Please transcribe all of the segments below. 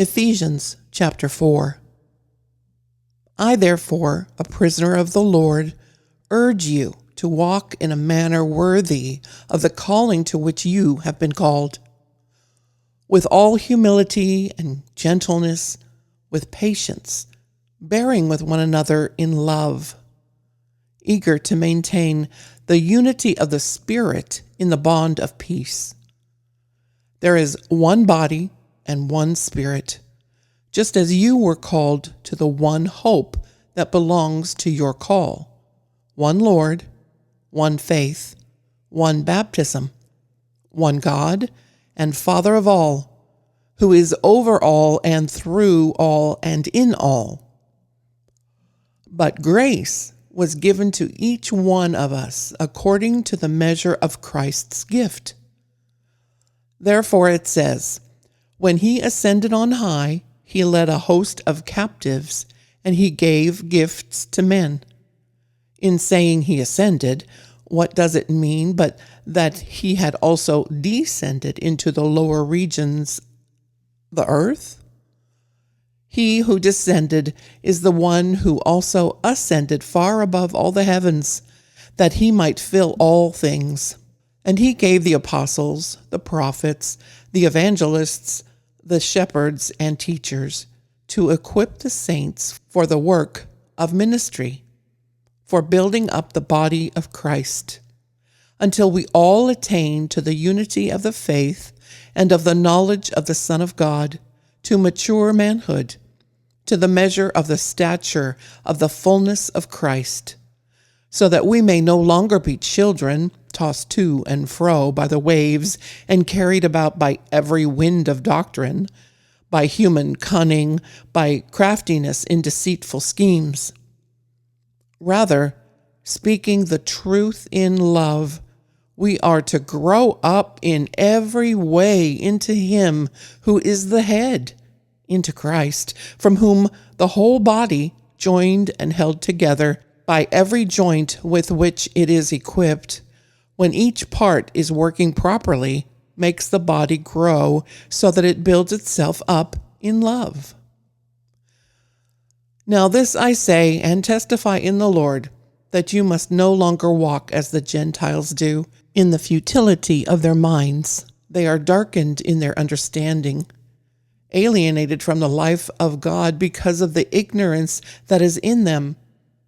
Ephesians chapter 4. I, therefore, a prisoner of the Lord, urge you to walk in a manner worthy of the calling to which you have been called, with all humility and gentleness, with patience, bearing with one another in love, eager to maintain the unity of the Spirit in the bond of peace. There is one body and one Spirit, just as you were called to the one hope that belongs to your call, one Lord, one faith, one baptism, one God and Father of all, who is over all and through all and in all. But grace was given to each one of us according to the measure of Christ's gift. Therefore it says, when he ascended on high, he led a host of captives, and he gave gifts to men. In saying he ascended, what does it mean but that he had also descended into the lower regions, the earth? He who descended is the one who also ascended far above all the heavens, that he might fill all things. And he gave the apostles, the prophets, the evangelists, the shepherds and teachers to equip the saints for the work of ministry, for building up the body of Christ, until we all attain to the unity of the faith and of the knowledge of the Son of God, to mature manhood, to the measure of the stature of the fullness of Christ, so that we may no longer be children, tossed to and fro by the waves and carried about by every wind of doctrine, by human cunning, by craftiness in deceitful schemes. Rather, speaking the truth in love, we are to grow up in every way into Him who is the head, into Christ, from whom the whole body, joined and held together by every joint with which it is equipped, when each part is working properly, makes the body grow so that it builds itself up in love. Now this I say and testify in the Lord, that you must no longer walk as the Gentiles do, in the futility of their minds. They are darkened in their understanding, alienated from the life of God because of the ignorance that is in them,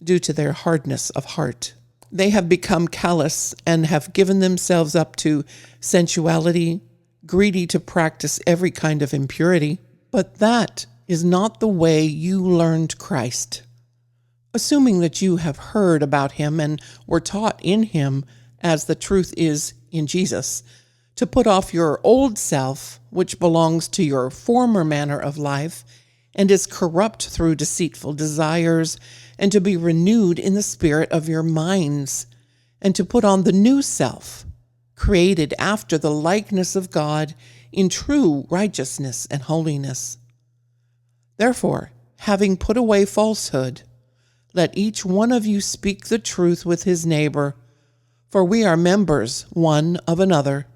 due to their hardness of heart. They have become callous and have given themselves up to sensuality, greedy to practice every kind of impurity. But that is not the way you learned Christ. Assuming that you have heard about him and were taught in him, as the truth is in Jesus, to put off your old self, which belongs to your former manner of life, and is corrupt through deceitful desires, and to be renewed in the spirit of your minds, and to put on the new self, created after the likeness of God in true righteousness and holiness. Therefore, having put away falsehood, let each one of you speak the truth with his neighbor, for we are members one of another.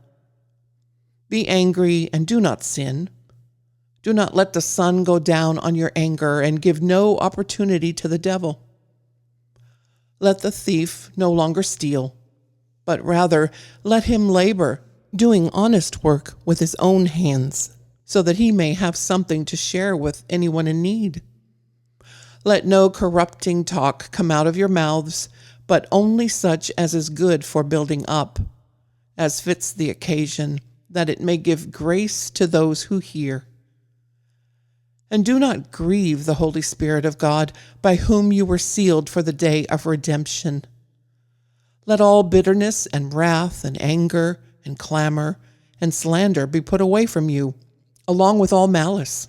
Be angry and do not sin. Do not let the sun go down on your anger, and give no opportunity to the devil. Let the thief no longer steal, but rather let him labor, doing honest work with his own hands, so that he may have something to share with anyone in need. Let no corrupting talk come out of your mouths, but only such as is good for building up, as fits the occasion, that it may give grace to those who hear. And do not grieve the Holy Spirit of God, by whom you were sealed for the day of redemption. Let all bitterness and wrath and anger and clamor and slander be put away from you, along with all malice.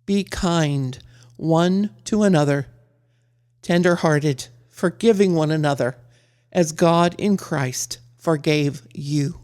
Be kind one to another, tenderhearted, forgiving one another, as God in Christ forgave you.